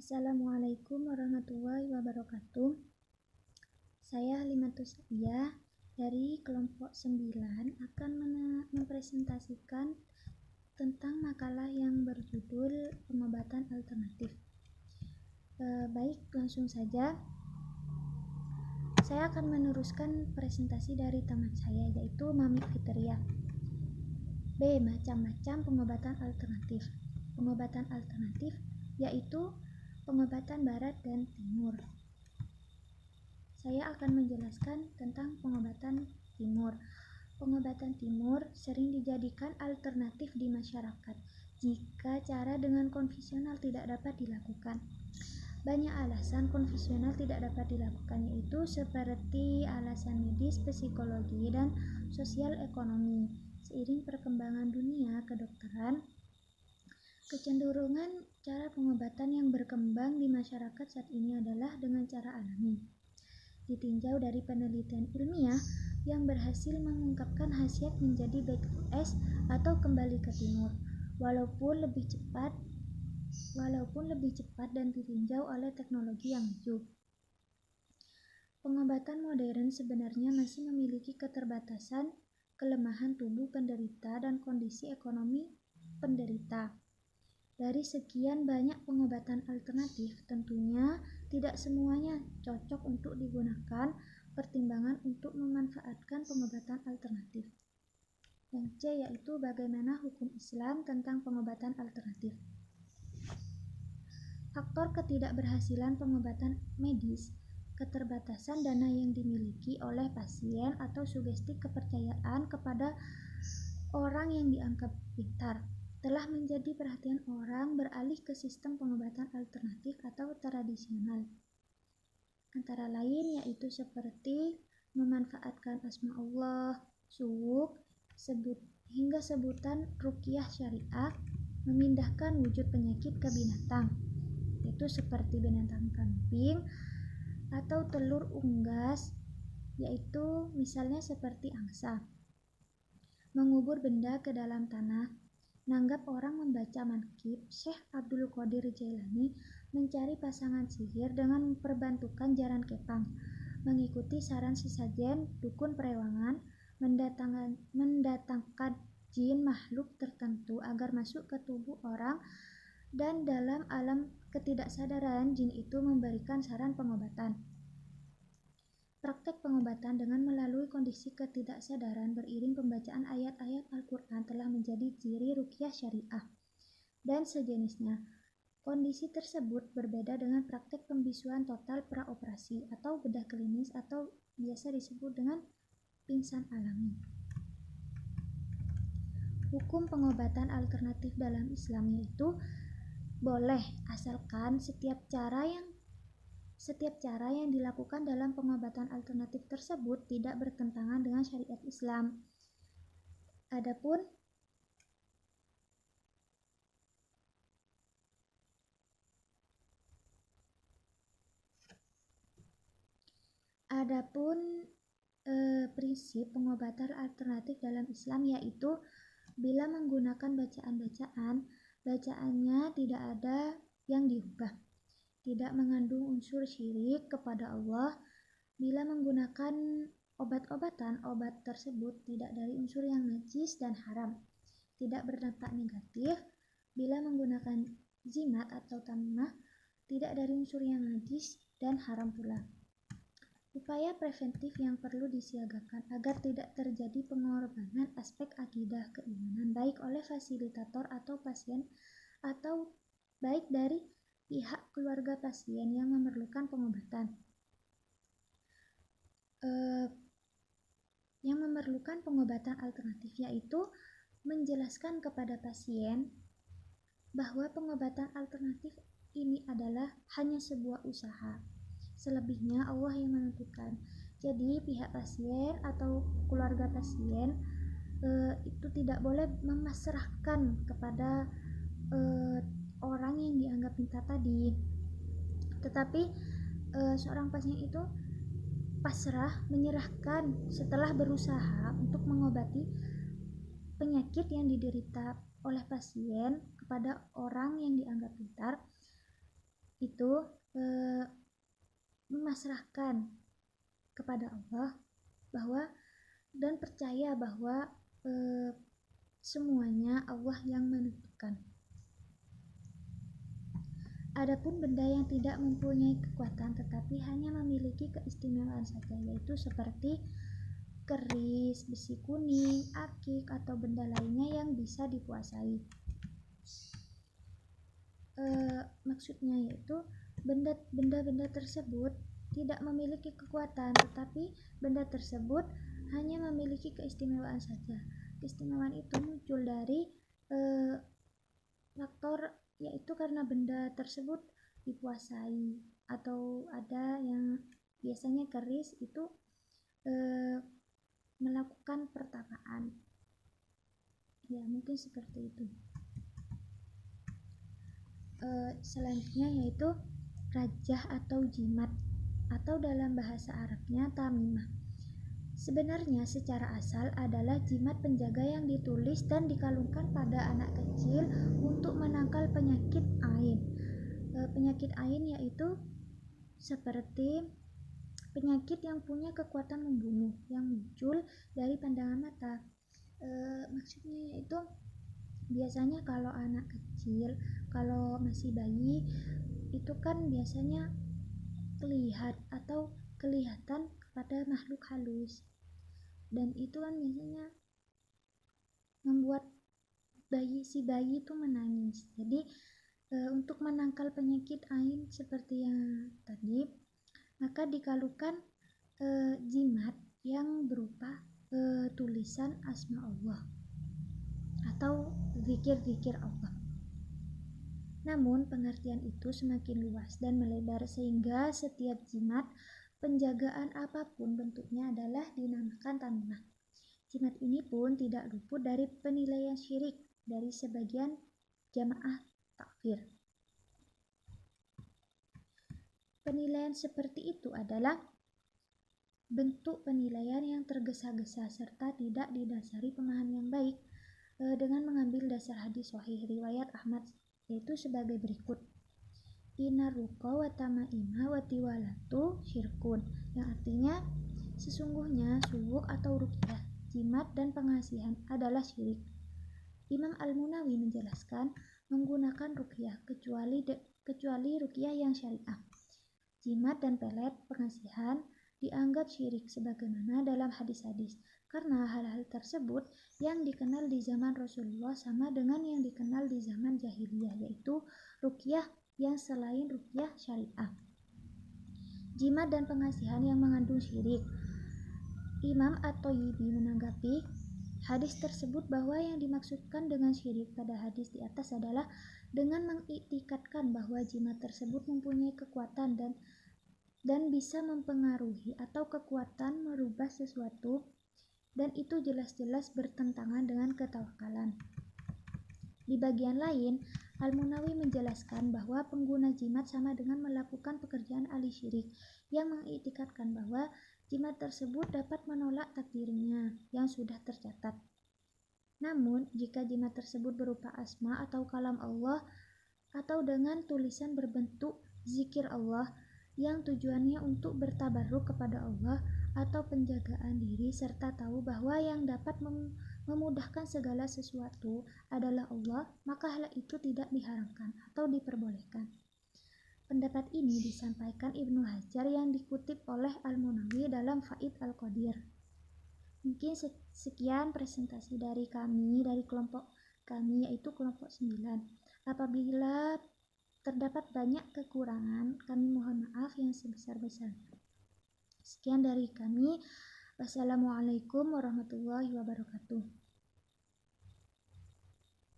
Assalamualaikum warahmatullahi wabarakatuh. Saya Halimatus Sa'diyah dari kelompok 9 akan mempresentasikan tentang makalah yang berjudul pengobatan alternatif. Baik, langsung saja. Saya akan meneruskan presentasi dari teman saya, yaitu Mami Fitria. B. Macam-macam pengobatan alternatif. Pengobatan alternatif yaitu pengobatan barat dan timur. Saya akan menjelaskan tentang pengobatan timur. Pengobatan timur sering dijadikan alternatif di masyarakat jika cara dengan konvensional tidak dapat dilakukan. Banyak alasan konvensional tidak dapat dilakukan, yaitu seperti alasan medis, psikologi, dan sosial ekonomi. Seiring perkembangan dunia kedokteran, kecenderungan cara pengobatan yang berkembang di masyarakat saat ini adalah dengan cara alami. Ditinjau dari penelitian ilmiah yang berhasil mengungkapkan khasiat menjadi back to S atau kembali ke timur, walaupun lebih cepat dan ditinjau oleh teknologi yang maju. Pengobatan modern sebenarnya masih memiliki keterbatasan, kelemahan tubuh penderita, dan kondisi ekonomi penderita. Dari sekian banyak pengobatan alternatif, tentunya tidak semuanya cocok untuk digunakan. Pertimbangan untuk memanfaatkan pengobatan alternatif. Yang C, yaitu bagaimana hukum Islam tentang pengobatan alternatif. Faktor ketidakberhasilan pengobatan medis, keterbatasan dana yang dimiliki oleh pasien, atau sugesti kepercayaan kepada orang yang dianggap pintar telah menjadi perhatian orang beralih ke sistem pengobatan alternatif atau tradisional. Antara lain yaitu seperti memanfaatkan asma Allah, suwuk, hingga sebutan ruqyah syariah, memindahkan wujud penyakit ke binatang, yaitu seperti binatang kambing, atau telur unggas, yaitu misalnya seperti angsa. Mengubur benda ke dalam tanah. Nanggap orang membaca mankib Syekh Abdul Qadir Jailani mencari pasangan sihir dengan memperbantukan jaran kepang, mengikuti saran sesajen dukun perewangan, mendatangkan jin makhluk tertentu agar masuk ke tubuh orang, dan dalam alam ketidaksadaran jin itu memberikan saran pengobatan. Praktek pengobatan dengan melalui kondisi ketidaksadaran beriring pembacaan ayat-ayat Al-Quran telah menjadi ciri ruqyah syariah dan sejenisnya. Kondisi tersebut berbeda dengan praktek pembisuan total praoperasi atau bedah klinis atau biasa disebut dengan pingsan alami. Hukum pengobatan alternatif dalam Islam yaitu boleh asalkan setiap cara yang dilakukan dalam pengobatan alternatif tersebut tidak bertentangan dengan syariat Islam. Adapun prinsip pengobatan alternatif dalam Islam yaitu bila menggunakan bacaannya tidak ada yang diubah, tidak mengandung unsur syirik kepada Allah. Bila menggunakan obat tersebut tidak dari unsur yang najis dan haram, tidak berdampak negatif. Bila menggunakan jimat atau tamimah tidak dari unsur yang najis dan haram pula. Upaya preventif yang perlu disiagakan agar tidak terjadi pengorbanan aspek akidah keimanan baik oleh fasilitator atau pasien atau baik dari pihak keluarga pasien yang memerlukan pengobatan. Yang memerlukan pengobatan alternatif yaitu menjelaskan kepada pasien bahwa pengobatan alternatif ini adalah hanya sebuah usaha. Selebihnya Allah yang menentukan. Jadi pihak pasien atau keluarga pasien itu tidak boleh memasrahkan kepada orang yang dianggap pintar tadi, tetapi seorang pasien itu pasrah, menyerahkan setelah berusaha untuk mengobati penyakit yang diderita oleh pasien kepada orang yang dianggap pintar. Itu yaitu memasrahkan kepada Allah bahwa dan percaya bahwa semuanya Allah yang menentukan. Adapun benda yang tidak mempunyai kekuatan tetapi hanya memiliki keistimewaan saja, yaitu seperti keris, besi kuning, akik, atau benda lainnya yang bisa dikuasai. Maksudnya yaitu benda-benda tersebut tidak memiliki kekuatan, tetapi benda tersebut hanya memiliki keistimewaan saja. Keistimewaan itu muncul dari faktor, yaitu karena benda tersebut dikuasai, atau ada yang biasanya keris itu melakukan pertapaan. Ya, mungkin seperti itu. Selanjutnya yaitu rajah atau jimat, atau dalam bahasa Arabnya tamimah. Sebenarnya secara asal adalah jimat penjaga yang ditulis dan dikalungkan pada anak kecil untuk menangkal penyakit ain. Penyakit ain yaitu seperti penyakit yang punya kekuatan membunuh yang muncul dari pandangan mata. Maksudnya yaitu biasanya kalau anak kecil, kalau masih bayi, itu kan biasanya kelihatan kepada makhluk halus, dan itu kan biasanya membuat si bayi itu menangis. Jadi untuk menangkal penyakit ain seperti yang tadi, maka dikalungkan jimat yang berupa tulisan asma Allah atau zikir-zikir Allah. Namun pengertian itu semakin luas dan melebar sehingga setiap jimat penjagaan apapun bentuknya adalah dinamakan tamimah. Jimat ini pun tidak luput dari penilaian syirik dari sebagian jamaah takfir. Penilaian seperti itu adalah bentuk penilaian yang tergesa-gesa serta tidak didasari pemahaman yang baik, dengan mengambil dasar hadis sahih riwayat Ahmad, yaitu sebagai berikut: Inna ruqa wa tamaima wa tiwalatu syirkun, yang artinya sesungguhnya subuk atau ruqyah, jimat dan pengasihan adalah syirik. Imam Al-Munawi menjelaskan menggunakan ruqyah kecuali ruqyah yang syariah. Jimat dan pelet pengasihan dianggap syirik sebagaimana dalam hadis-hadis, karena hal-hal tersebut yang dikenal di zaman Rasulullah sama dengan yang dikenal di zaman jahiliyah, yaitu ruqyah yang selain ruqyah syariah. Jimat dan pengasihan yang mengandung syirik. Imam At-Thayyibi menanggapi hadis tersebut bahwa yang dimaksudkan dengan syirik pada hadis di atas adalah dengan mengiktikadkan bahwa jimat tersebut mempunyai kekuatan dan bisa mempengaruhi atau kekuatan merubah sesuatu, dan itu jelas-jelas bertentangan dengan ketawakalan. Di bagian lain, Al-Munawi menjelaskan bahwa pengguna jimat sama dengan melakukan pekerjaan ahli syirik yang mengiktikadkan bahwa jimat tersebut dapat menolak takdirnya yang sudah tercatat. Namun, jika jimat tersebut berupa asma atau kalam Allah atau dengan tulisan berbentuk zikir Allah yang tujuannya untuk bertabarruk kepada Allah atau penjagaan diri serta tahu bahwa yang dapat memudahkan segala sesuatu adalah Allah, maka hal itu tidak diharamkan atau diperbolehkan. Pendapat ini disampaikan Ibnu Hajar yang dikutip oleh Al-Munawi dalam Faid Al-Qadir. Mungkin sekian presentasi dari kami, dari kelompok kami, yaitu kelompok 9. Apabila terdapat banyak kekurangan, kami mohon maaf yang sebesar-besarnya. Sekian dari kami. Wassalamualaikum warahmatullahi wabarakatuh.